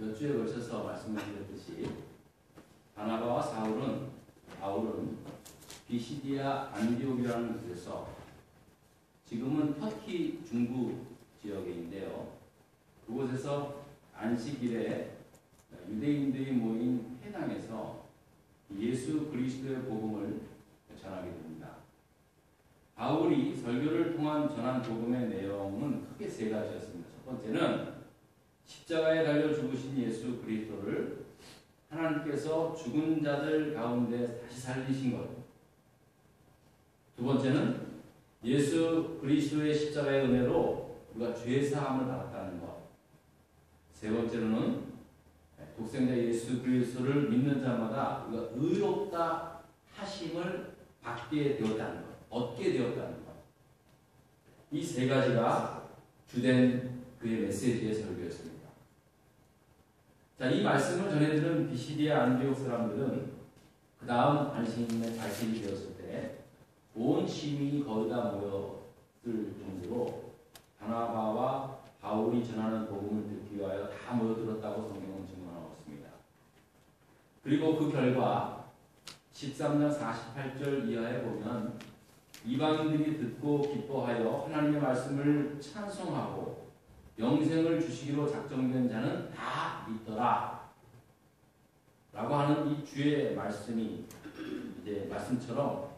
몇 주에 걸쳐서 말씀을 드렸듯이 바나바와 바울은 비시디아 안디옥이라는 곳에서 지금은 터키 중부 지역인데요. 그곳에서 안식일에 유대인들이 모인 회당에서 예수 그리스도의 복음을 전하게 됩니다. 바울이 설교를 통한 전한 복음의 내용은 크게 세 가지였습니다. 첫 번째는 십자가에 달려 죽으신 예수 그리스도를 하나님께서 죽은 자들 가운데 다시 살리신 것. 두 번째는 예수 그리스도의 십자가의 은혜로 우리가 죄 사함을 받았다는 것. 세 번째로는 독생자 예수 그리스도를 믿는 자마다 우리가 의롭다 하심을 받게 되었다는 것, 얻게 되었다는 것. 이 세 가지가 주된 그의 메시지의 설교였습니다. 자, 이 말씀을 전해들은 비시디아 안디옥 사람들은 그 다음 안식일에 발식이 되었을 때 온 시민이 거의 다 모였을 정도로 바나바와 바울이 전하는 복음을 듣기 위하여 다 모여들었다고 성경은 증언하고 있습니다. 그리고 그 결과 13장 48절 이하에 보면 이방인들이 듣고 기뻐하여 하나님의 말씀을 찬송하고 영생을 주시기로 작정된 자는 다 있더라 라고 하는 이 주의 말씀이 이제 말씀처럼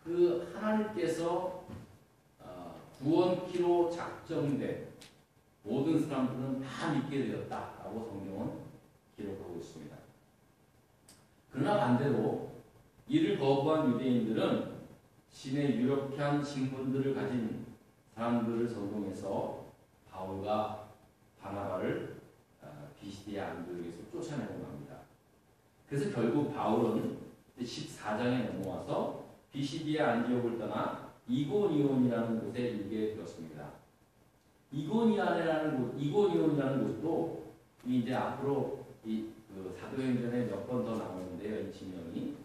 그 하나님께서 구원키로 작정된 모든 사람들은 다 믿게 되었다라고 성경은 기록하고 있습니다. 그러나 반대로 이를 거부한 유대인들은 신의 유력한 신분들을 가진 사람들을 선동해서 바울과 바나바를 비시디아 안디옥에서 쫓아내고 갑니다. 그래서 결국 바울은 14장에 넘어와서 비시디아 안디옥을 떠나 이고니온이라는 곳에 이르게 되었습니다. 이고니온이라는 곳도 이제 앞으로 그 사도행전에 몇 번 더 나오는데요. 이 지명이.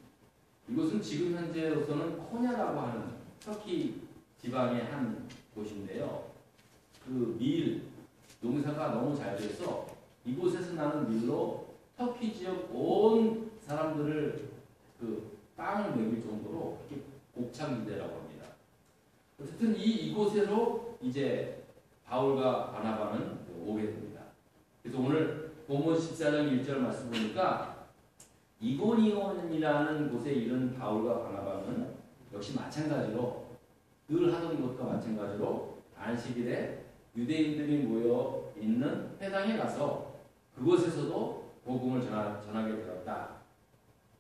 이곳은 지금 현재로서는 코냐라고 하는 터키 지방의 한 곳인데요. 그 밀 농사가 너무 잘 돼서 이곳에서 나는 밀로 터키 지역 온 사람들을 그 빵을 먹일 정도로 곡창지대라고 합니다. 어쨌든 이곳으로 이제 바울과 바나바는 오게 됩니다. 그래서 오늘 본문 14장 1절 말씀 보니까 이고니온이라는 곳에 이른 바울과 바나바는 역시 마찬가지로 늘 하던 것과 마찬가지로 안식일에 유대인들이 모여 있는 회당에 가서 그곳에서도 복음을 전하게 되었다.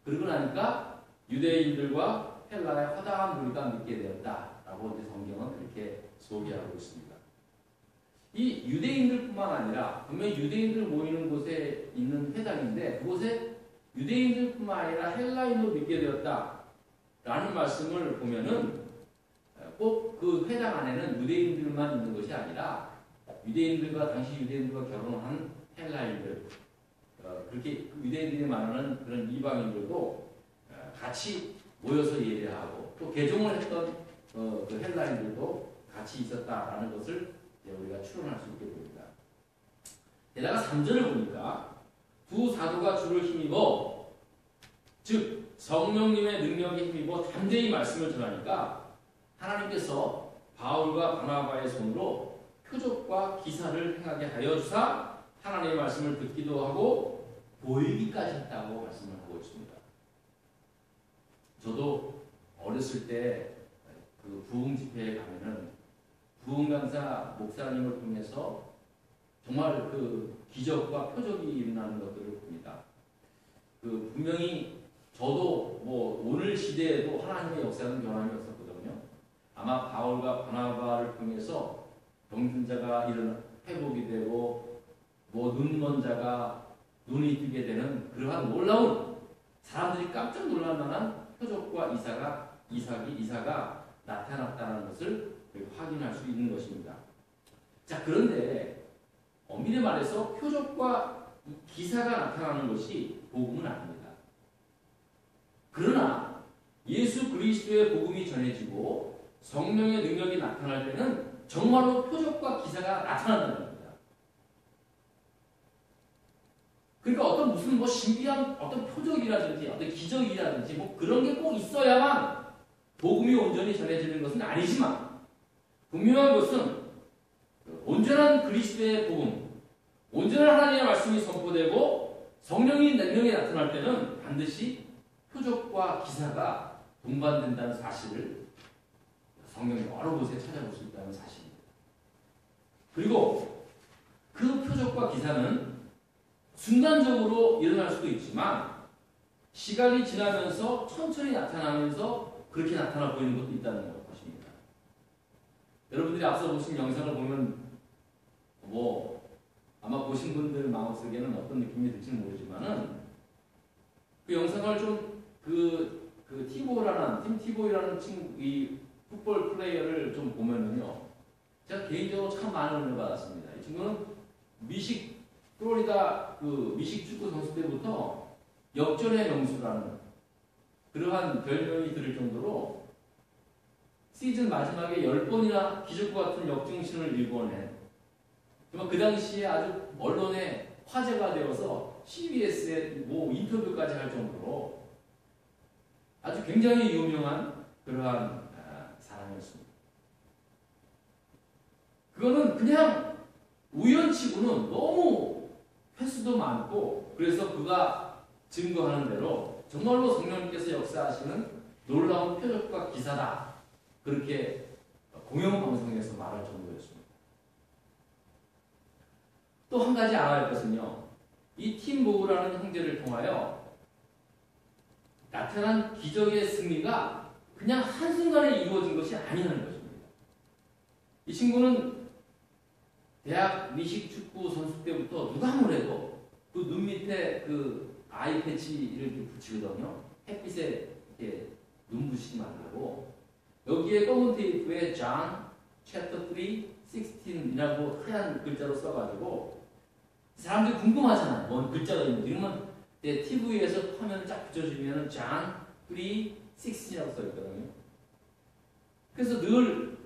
그러고 나니까 유대인들과 헬라의 허다한 무리가 믿게 되었다라고 이제 성경은 그렇게 소개하고 있습니다. 이 유대인들뿐만 아니라 분명히 유대인들 모이는 곳에 있는 회당인데 그곳에 유대인들뿐만 아니라 헬라인도 믿게 되었다라는 말씀을 보면은 꼭 그 회당 안에는 유대인들만 있는 것이 아니라 유대인들과 당시 유대인들과 결혼한 헬라인들 그렇게 유대인들이 말하는 그런 이방인들도 같이 모여서 예배하고 또 개종을 했던 그 헬라인들도 같이 있었다라는 것을 우리가 추론할 수 있게 됩니다. 게다가 3절을 보니까 두 사도가 주를 힘입어 즉 성령님의 능력에 힘입어 담대히 말씀을 전하니까 하나님께서 바울과 바나바의 손으로 표적과 기사를 행하게 하여 주사 하나님의 말씀을 듣기도 하고 보이기까지 했다고 말씀을 하고 있습니다. 저도 어렸을 때 그 부흥 집회에 가면은 부흥 강사 목사님을 통해서 정말 그 기적과 표적이 일어나는 것들을 봅니다. 그 분명히 저도 뭐 오늘 시대에도 하나님의 역사는 변함이 없었거든요. 아마 바울과 바나바를 통해서 병든 자가 회복이 되고 뭐 눈먼 자가 눈이 뜨게 되는 그러한 놀라운 사람들이 깜짝 놀랄 만한 표적과 이사가 나타났다는 것을 확인할 수 있는 것입니다. 자, 그런데 엄밀히 말해서 표적과 기사가 나타나는 것이 복음은 아닙니다. 그러나 예수 그리스도의 복음이 전해지고 성령의 능력이 나타날 때는 정말로 표적과 기사가 나타난다는 겁니다. 그러니까 어떤 무슨 뭐 신비한 어떤 표적이라든지 어떤 기적이라든지 뭐 그런 게 꼭 있어야만 복음이 온전히 전해지는 것은 아니지만 분명한 것은 온전한 그리스도의 복음, 온전한 하나님의 말씀이 선포되고 성령의 능력이 나타날 때는 반드시 표적과 기사가 동반된다는 사실을 성경 여러 곳에 찾아볼 수 있다는 사실입니다. 그리고 그 표적과 기사는 순간적으로 일어날 수도 있지만 시간이 지나면서 천천히 나타나면서 그렇게 나타나 보이는 것도 있다는 것입니다. 여러분들이 앞서 보신 영상을 보면 아마 보신 분들 마음속에는 어떤 느낌이 들지는 모르지만은 그 영상을 좀 팀 티보이라는 친구, 이 풋볼 플레이어를 좀 보면은요, 제가 개인적으로 참 많은 은혜를 받았습니다. 이 친구는 플로리다 미식 축구 선수 때부터 역전의 명수라는 그러한 별명이 들을 정도로 시즌 마지막에 10번이나 기적과 같은 역정신을 일궈낸 정말 그 당시에 아주 언론에 화제가 되어서 CBS에 인터뷰까지 할 정도로 아주 굉장히 유명한 그러한 사람이었습니다. 그거는 그냥 우연치고는 너무 횟수도 많고 그래서 그가 증거하는 대로 정말로 성령님께서 역사하시는 놀라운 표적과 기사다. 그렇게 공영방송에서 말할 정도였습니다. 또 한 가지 알아야 할 것은요. 이 팀 보우라는 형제를 통하여 나타난 기적의 승리가 그냥 한순간에 이루어진 것이 아니라는 것입니다. 이 친구는 대학 미식 축구 선수 때부터 누가 뭐래도 그 눈 밑에 그 아이 패치를 이렇게 붙이거든요. 햇빛에 이렇게 눈부시게 만들고 여기에 검은 테이프에 John chapter 3, 16이라고 하얀 글자로 써가지고 사람들이 궁금하잖아요. 뭔 글자가 있는지. 이러면 TV에서 화면을 쫙 붙여주면 John 3, 16이라고 써있거든요. 그래서 늘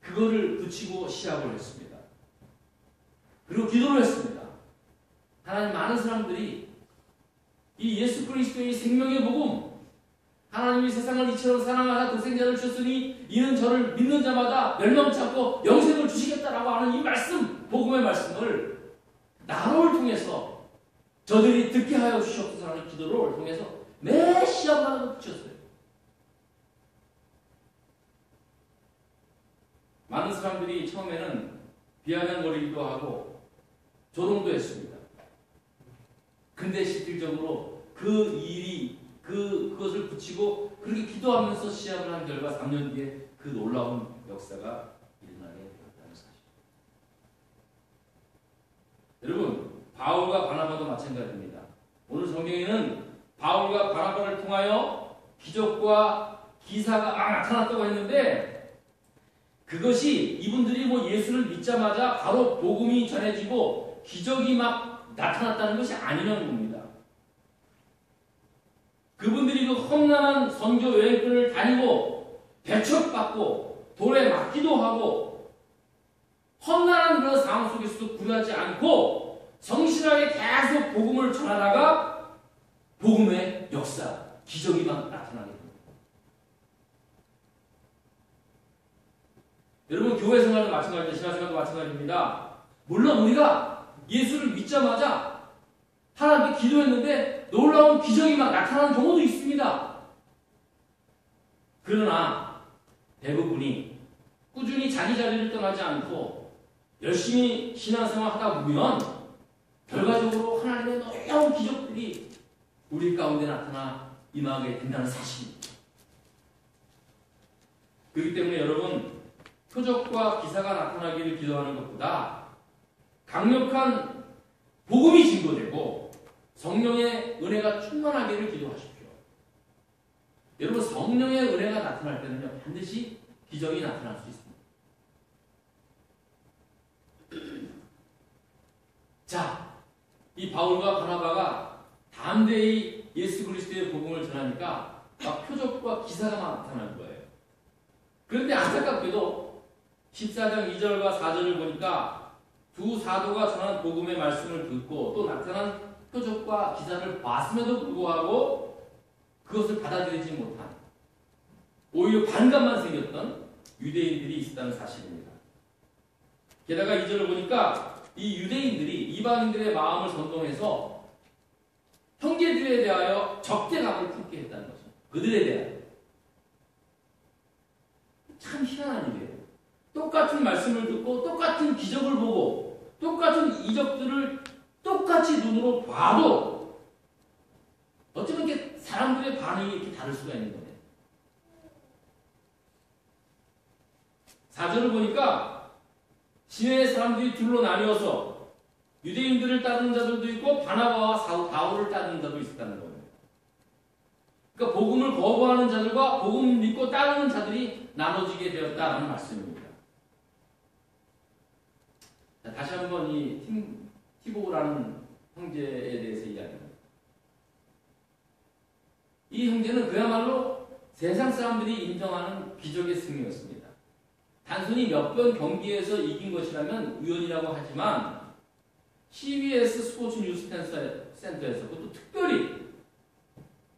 그거를 붙이고 시작을 했습니다. 그리고 기도를 했습니다. 하나님, 많은 사람들이 이 예수 그리스도의 생명의 복음, 하나님이 세상을 이처럼 사랑하사 독생자를 주셨으니 이는 저를 믿는 자마다 멸망치 않고 영생을 주시겠다라고 하는 이 말씀, 복음의 말씀을 나를 통해서 저들이 듣게 하여 주시옵소서 하는 기도를 통해서 매 시험마다 붙였어요. 많은 사람들이 처음에는 비아냥거리기도 하고 조롱도 했습니다. 근데 실질적으로 그것을 붙이고 그렇게 기도하면서 시작을 한 결과 3년 뒤에 그 놀라운 역사가 일어나게 되었다는 사실입니다. 여러분, 바울과 바나바도 마찬가지입니다. 오늘 성경에는 바울과 바나바를 통하여 기적과 기사가 나타났다고 했는데 그것이 이분들이 예수를 믿자마자 바로 복음이 전해지고 기적이 막 나타났다는 것이 아니라는 겁니다. 그분들이 그 험난한 선교 여행길을 다니고 배척받고 돌에 맞기도 하고 험난한 그런 상황 속에서도 굴하지 않고 성실하게 계속 복음을 전하다가 복음의 역사, 기적이 막 나타나게 됩니다. 여러분, 교회 생활도 마찬가지입니다. 신앙생활도 마찬가지입니다. 물론 우리가 예수를 믿자마자 하나님께 기도했는데 놀라운 기적이 막 나타나는 경우도 있습니다. 그러나 대부분이 꾸준히 자기 자리를 떠나지 않고 열심히 신앙생활 하다 보면 결과적으로 하나님의 놀라운 기적들이 우리 가운데 나타나 임하게 된다는 사실입니다. 그렇기 때문에 여러분, 표적과 기사가 나타나기를 기도하는 것보다 강력한 복음이 증거되고 성령의 은혜가 충만하기를 기도하십시오. 여러분, 성령의 은혜가 나타날 때는요, 반드시 기적이 나타날 수 있습니다. 자, 이 바울과 바나바가 담대히 예수 그리스도의 복음을 전하니까 막 표적과 기사가 나타나는 거예요. 그런데 안타깝게도 14장 2절과 4절을 보니까 두 사도가 전한 복음의 말씀을 듣고 또 나타난 표적과 기사를 봤음에도 불구하고 그것을 받아들이지 못한 오히려 반감만 생겼던 유대인들이 있었다는 사실입니다. 게다가 2절을 보니까 이 유대인들이 이방인들의 마음을 선동해서 형제들에 대하여 적대감을 품게 했다는 거죠. 그들에 대하여. 참 희한한 일이에요. 똑같은 말씀을 듣고 똑같은 기적을 보고 똑같은 이적들을 똑같이 눈으로 봐도 어쩌면 이렇게 사람들의 반응이 이렇게 다를 수가 있는 거예요. 4절을 보니까 시내의 사람들이 둘로 나뉘어서 유대인들을 따르는 자들도 있고 바나바와 바울을 따르는 자도 있었다는 거예요. 그러니까 복음을 거부하는 자들과 복음을 믿고 따르는 자들이 나눠지게 되었다는 말씀입니다. 자, 다시 한번 이 티보라는 형제에 대해서 이야기합니다. 이 형제는 그야말로 세상 사람들이 인정하는 기적의 승리였습니다. 단순히 몇 번 경기에서 이긴 것이라면 우연이라고 하지만 CBS 스포츠 뉴스 센터에서 그것도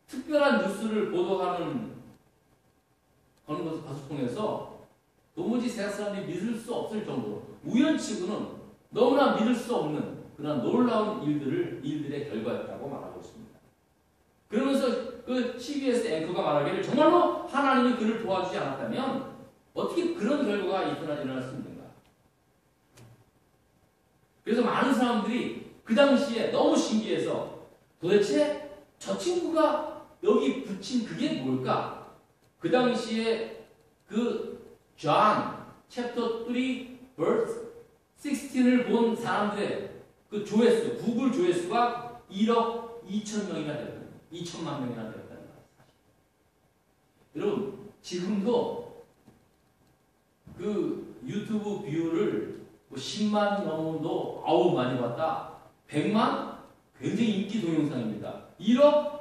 특별한 뉴스를 보도하는 그런 것을 통해서 도무지 세상 사람들이 믿을 수 없을 정도로 우연치고는 너무나 믿을 수 없는 그런 놀라운 일들의 결과였다고 말하고 있습니다. 그러면서 그 CBS 앵커가 말하기를 정말로 하나님이 그를 도와주지 않았다면 어떻게 그런 결과가 일어날 수 있는가? 그래서 많은 사람들이 그 당시에 너무 신기해서 도대체 저 친구가 여기 붙인 그게 뭘까? 그 당시에 그 John 챕터 3 verse 16을 본 사람들의 그 조회수, 구글 조회수가 1억 2천 명이나 되었다. 2천만 명이나 되었다는 거예요. 여러분, 지금도 그 유튜브 뷰를 뭐 10만 넘어도 아우 많이 봤다. 100만? 굉장히 인기 동영상입니다. 1억?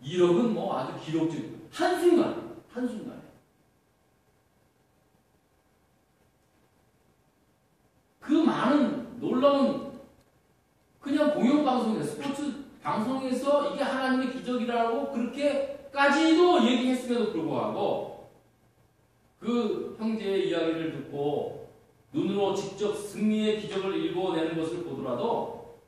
1억은 뭐 아주 기록적. 한순간에. 그 많은 놀라운 그냥 공영방송에서 스포츠 방송에서 이게 하나님의 기적이라고 그렇게까지도 얘기했음에도 불구하고 그 형제의 이야기를 듣고 눈으로 직접 승리의 기적을 읽어내는 것을 보더라도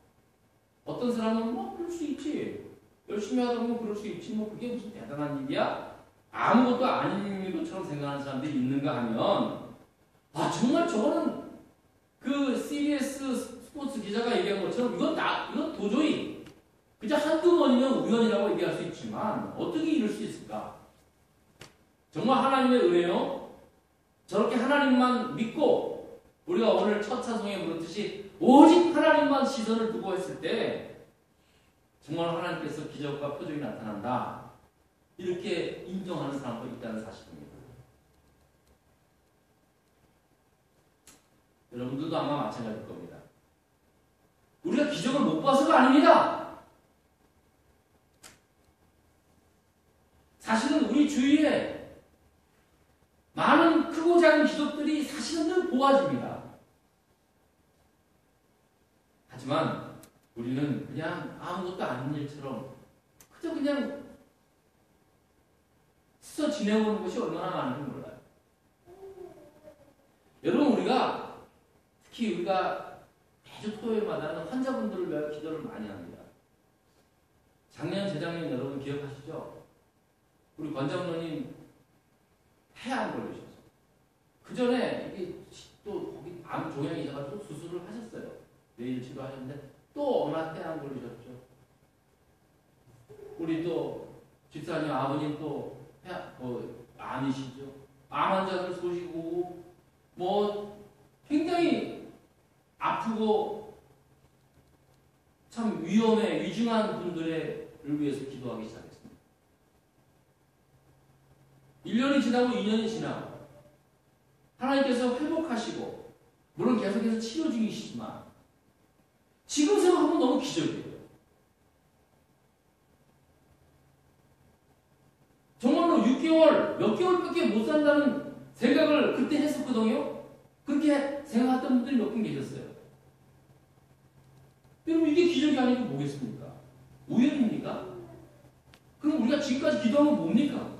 어떤 사람은 뭐 그럴 수 있지. 열심히 하다 보면 그럴 수 있지. 뭐 그게 무슨 대단한 일이야? 아무것도 아닌 것처럼 생각하는 사람들이 있는가 하면 아 정말 저거는 그 CBS 스포츠 기자가 얘기한 것처럼 이건 도저히 그냥 한두 번이면 우연이라고 얘기할 수 있지만 어떻게 이럴 수 있을까? 정말 하나님의 은혜요. 저렇게 하나님만 믿고 우리가 오늘 첫 찬송에 물었듯이 오직 하나님만 시선을 두고 했을 때 정말 하나님께서 기적과 표적이 나타난다. 이렇게 인정하는 사람도 있다는 사실입니다. 여러분들도 아마 마찬가지일 겁니다. 우리가 기적을 못 봐서가 아닙니다. 사실은 우리 주위에 많은 크고 작은 기적들이 사실은 늘 보아집니다. 하지만 우리는 그냥 아무것도 아닌 일처럼 그저 그냥 스쳐 지내오는 것이 얼마나 많은지 몰라요. 여러분 특히 우리가 매주 토요일마다는 환자분들을 위하여 기도를 많이 합니다. 작년, 재작년 여러분 기억하시죠? 우리 권장로님 폐암 걸리셔서 그 전에 이게 또 거기 암 종양이 있어가지고 수술을 하셨어요. 내일 치료하셨는데 또 어느 폐암 걸리셨죠. 우리 또 집사님 아버님 또 암이시죠. 암 환자들 소식이고 뭐 굉장히 아프고 참 위중한 분들을 위해서 기도하기 시작했습니다. 1년이 지나고 2년이 지나고 하나님께서 회복하시고 물론 계속해서 치료 중이시지만 지금 생각하면 너무 기적이에요. 정말로 6개월, 몇 개월밖에 못 산다는 생각을 그때 했었거든요. 그렇게 생각했던 분들이 몇 분 계셨어요. 여러분 이게 기적이 아니고 뭐겠습니까? 우연입니까? 그럼 우리가 지금까지 기도한 건 뭡니까?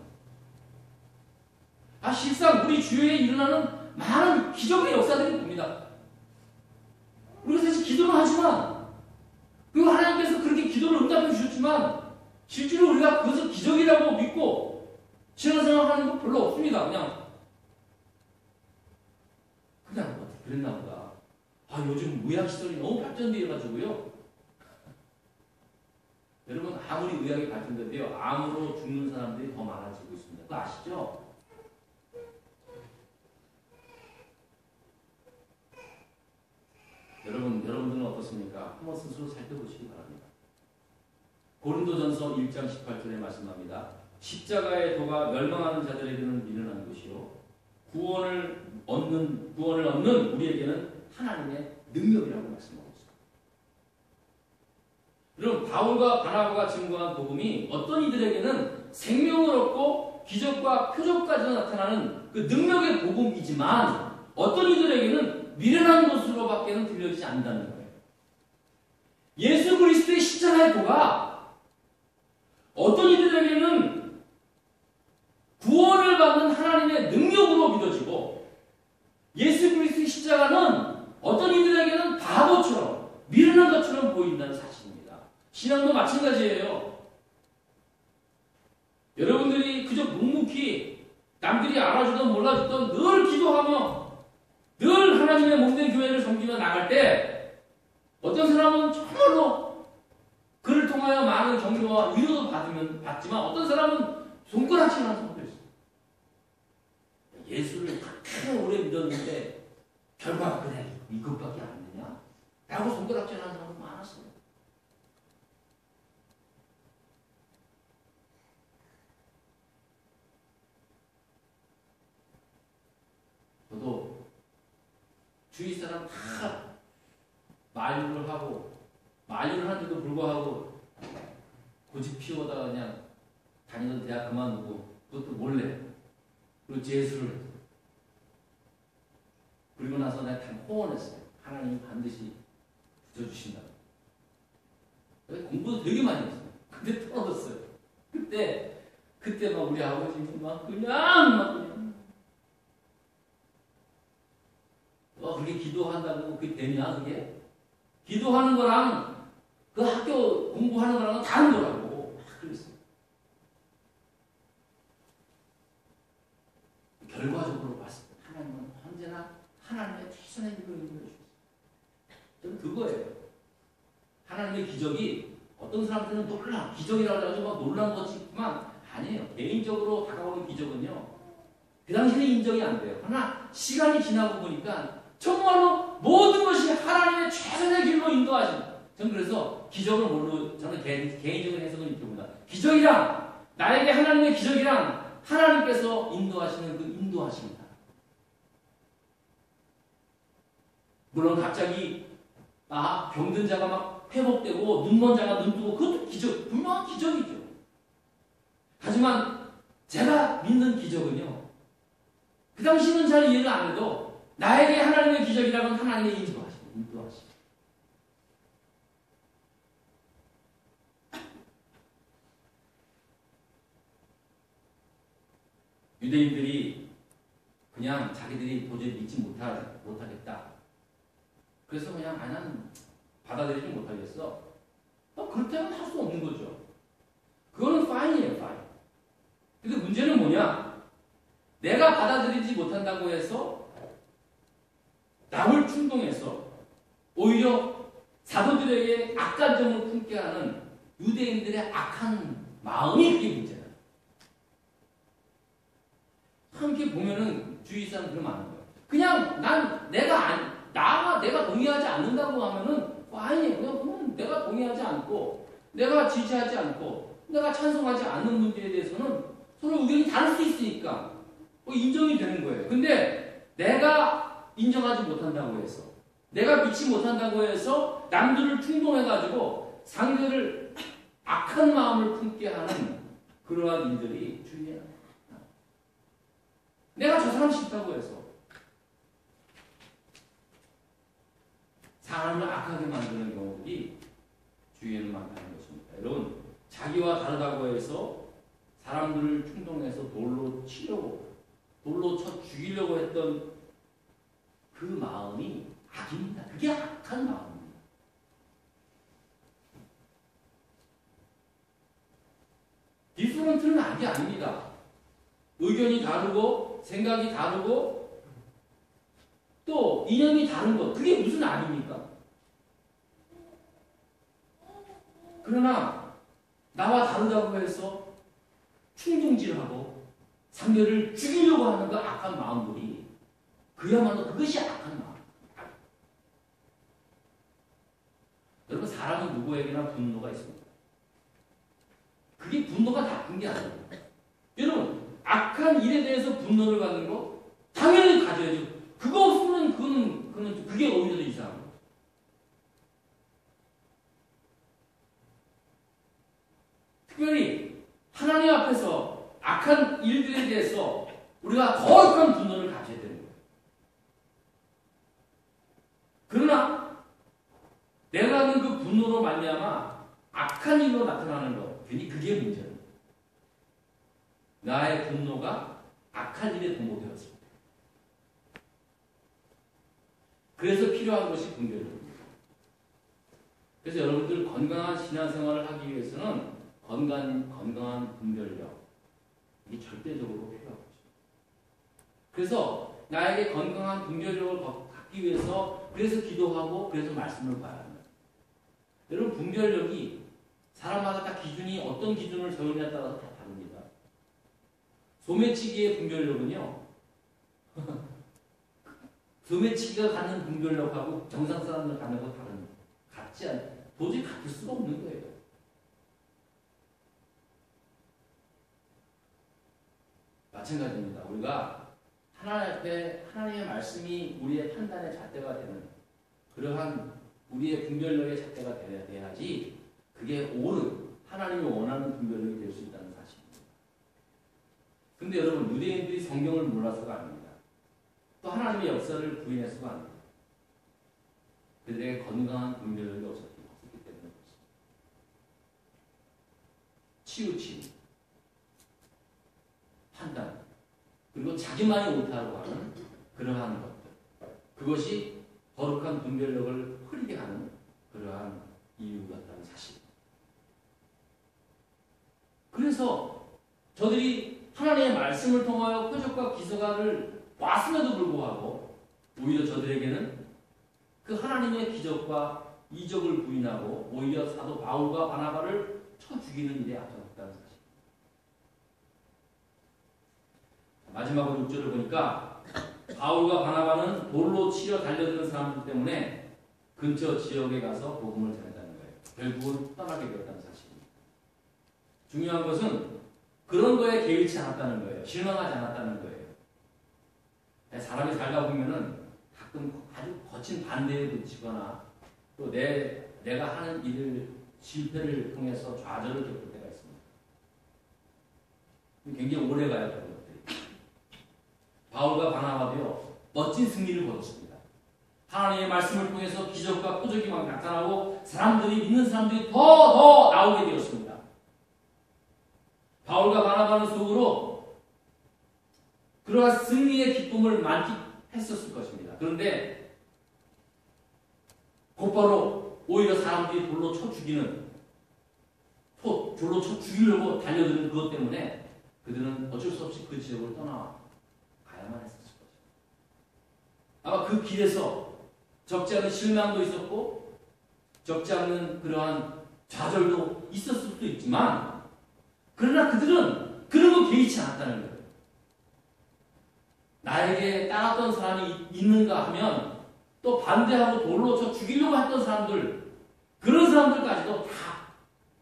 실상 우리 주위에 일어나는 많은 기적의 역사들이 봅니다. 우리가 사실 기도는 하지만 그리고 하나님께서 그렇게 기도를 응답해 주셨지만 실제로 우리가 그것을 기적이라고 믿고 신앙생활하는 건 별로 없습니다. 그냥 그랬나 보다. 요즘 의학시설이 너무 발전되어 가지고요. 여러분 아무리 의학이 발전돼도요. 암으로 죽는 사람들이 더 많아지고 있습니다. 그거 아시죠? 여러분들은 어떻습니까? 한번 스스로 살펴보시기 바랍니다. 고린도전서 1장 18절에 말씀합니다. 십자가의 도가 멸망하는 자들에게는 미련한 것이요 구원을 얻는 우리에게는 하나님의 능력이라고 말씀하고 있습니다. 여러분 바울과 바나바가 증거한 복음이 어떤 이들에게는 생명을 얻고 기적과 표적까지 나타나는 그 능력의 복음이지만 어떤 이들에게는 미련한 것으로밖에는 들려지지 않는다는 거예요. 예수 그리스도의 십자가의 도가 어떤 이들에게는 구원을 받는 하나님의 능력으로 믿어지고 예수 그리스도의 십자가는 어떤 이들에게는 바보처럼 미련한 것처럼 보인다는 사실입니다. 신앙도 마찬가지예요. 여러분들이 그저 묵묵히 남들이 알아주든 몰라주든 늘 기도하며 늘 하나님의 몸된 교회를 섬기며 나갈 때 어떤 사람은 정말로 그를 통하여 많은 격려와 위로도 받지만 어떤 사람은 손가락질하는 사람도 있어요. 예수를 그렇게 오래 믿었는데 결과가 그래 이것밖에 안 되냐? 라고 손가락질하는 사람도 많았어요. 저도 주위 사람 다 만류를 하고 만류를 하는데도 불구하고 고집 피우다가 그냥 다니던 대학 그만두고 그것도 몰래 그리고 재수를 했어요. 그리고 나서 내가 다 호언했어요. 하나님이 반드시 붙여주신다고. 공부도 되게 많이 했어요. 근데 떨어졌어요. 그때 막 우리 아버지는 막 그냥 그렇게 기도한다고 그게 되냐 그게? 기도하는 거랑 그 학교 공부하는 거랑은 다른 거라고 그랬어요. 결과적으로 봤을 때 하나님은 언제나 하나님의 최선의 일을 이루어주셨어요. 저는 그거예요. 하나님의 기적이 어떤 사람들은 기적이라고 해가지고 막 놀란 것이지만 아니에요. 개인적으로 다가오는 기적은요. 그 당시에는 인정이 안 돼요. 그러나 시간이 지나고 보니까 정말로 모든 것이 하나님의 최선의 길로 인도하신. 저는 그래서 기적을 저는 개인적인 해석은 이렇게 봅니다. 기적이란 나에게 하나님의 기적이란 하나님께서 인도하시는 그 인도하십니다. 물론 갑자기 병든 자가 막 회복되고 눈먼 자가 눈 뜨고 그것도 기적, 분명한 기적이죠. 하지만 제가 믿는 기적은요. 그 당시는 잘 이해를 안 해도 나에게 하나님의 기적이라면 하나님의 인도하시고. 유대인들이 그냥 자기들이 도저히 믿지 못하겠다. 그래서 그냥 나는 받아들이지 못하겠어. 그렇다면 할 수 없는 거죠. 그거는 파인이에요, 파인. 근데 문제는 뭐냐? 내가 받아들이지 못한다고 해서 남을 충동해서 오히려 사도들에게 악감정을 품게 하는 유대인들의 악한 마음이 그게 문제다. 함께 보면은 주위 사람들은 많은 거예요. 그냥 내가 동의하지 않는다고 하면은 아니에요. 그냥 내가 동의하지 않고 내가 지지하지 않고 내가 찬성하지 않는 문제에 대해서는 서로 의견이 다를 수 있으니까 인정이 되는 거예요. 근데 내가 인정하지 못한다고 해서 내가 믿지 못한다고 해서 남들을 충동해가지고 상대를 악한 마음을 품게 하는 그러한 일들이 주위에 나요. 내가 저 사람 싫다고 해서 사람을 악하게 만드는 경우들이 주위에는 많다는 것입니다. 여러분, 자기와 다르다고 해서 사람들을 충동해서 돌로 치려고, 돌로 쳐 죽이려고 했던 그 마음이 악입니다. 그게 악한 마음입니다. 디프런트는 악이 아닙니다. 의견이 다르고 생각이 다르고 또 이념이 다른 것, 그게 무슨 악입니까? 그러나 나와 다르다고 해서 충동질하고 상대를 죽이려고 하는 그 악한 마음들이 그야말로 그것이 악한 마음. 여러분, 사람은 누구에게나 분노가 있습니다. 그게 분노가 나쁜 게 아니에요. 여러분, 악한 일에 대해서 분노를 갖는 거 당연히 가져야죠. 그거 없으면 그게 오히려 더 이상한 거예요. 특별히 하나님 앞에서 악한 일들에 대해서 우리가 거룩한 분노를 가져야 되는 거예요. 그러나 내가 하는 그 분노로 말미암아 악한 일로 나타나는 것, 괜히 그게 문제예요. 나의 분노가 악한 일에 동모되었습니다. 그래서 필요한 것이 분별력입니다. 그래서 여러분들 건강한 신앙생활을 하기 위해서는 건강한 분별력, 이게 절대적으로 필요한 것입니다. 그래서 나에게 건강한 분별력을 갖기 위해서 그래서 기도하고 그래서 말씀을 봐야 합니다. 여러분, 분별력이 사람마다 다 기준이 어떤 기준을 적용에 따라서 다 다릅니다. 소매치기의 분별력은요, 소매치기가 갖는 분별력하고 정상 사람들 갖는 거 다릅니다. 도저히 같을 수가 없는 거예요. 마찬가지입니다. 우리가 하나님 앞에 하나님의 말씀이 우리의 판단의 잣대가 되는 그러한 우리의 분별력의 잣대가 돼야지 그게 옳은 하나님이 원하는 분별력이 될 수 있다는 사실입니다. 근데 여러분, 유대인들이 성경을 몰라서가 아닙니다. 또 하나님의 역사를 부인해서가 아닙니다. 그들에게 건강한 분별력이 없었기 때문에 그렇습니다. 치우침, 판단, 그리고 자기만이 옳다고 하는 그러한 것들, 그것이 거룩한 분별력을 흐리게 하는 그러한 이유였다는 사실. 그래서 저들이 하나님의 말씀을 통하여 표적과 기사를 봤음에도 불구하고 오히려 저들에게는 그 하나님의 기적과 이적을 부인하고 오히려 사도 바울과 바나바를 쳐 죽이는 일에 앞장섰다는 사실. 마지막으로 6절을 보니까 바울과 바나바는 돌로 치려 달려드는 사람들 때문에 근처 지역에 가서 복음을 전했다는 거예요. 결국은 떠나게 되었다는 사실입니다. 중요한 것은 그런 거에 개의치 않았다는 거예요. 실망하지 않았다는 거예요. 사람이 살다 보면은 가끔 아주 거친 반대에 부딪히거나 또 내가 하는 일을 실패를 통해서 좌절을 겪을 때가 있습니다. 굉장히 오래 가요, 그런 것들이. 바울과 바나바도요, 멋진 승리를 거뒀습니다. 하나님의 말씀을 통해서 기적과 표적이 막 나타나고 믿는 사람들이 더 나오게 되었습니다. 바울과 바나바는 속으로 그러한 승리의 기쁨을 만끽했었을 것입니다. 그런데 곧바로 오히려 사람들이 돌로 쳐 죽이려고 달려드는 그것 때문에 그들은 어쩔 수 없이 그 지역을 떠나가야만 했었을 것입니다. 아마 그 길에서 적지 않은 실망도 있었고 적지 않은 그러한 좌절도 있었을 수도 있지만 그러나 그들은 그런 거 개의치 않았다는 거예요. 나에게 따랐던 사람이 있는가 하면 또 반대하고 돌로 쳐 죽이려고 했던 사람들, 그런 사람들까지도 다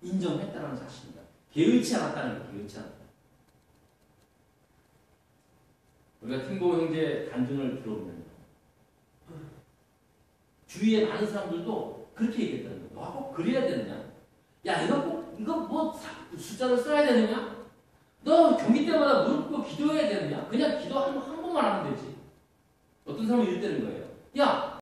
인정했다는 사실입니다. 개의치 않았다는 거예요. 개의치 않았다. 우리가 팀보 형제 간증을 들어보면 주위에 많은 사람들도 그렇게 얘기했다는 거예요. 와, 꼭 그래야 되느냐? 야, 이거 뭐 숫자를 써야 되느냐? 너 경기 때마다 무릎 꿇고 기도해야 되느냐? 그냥 기도 한 번만 하면 되지. 어떤 사람은 이랬다는 거예요. 야,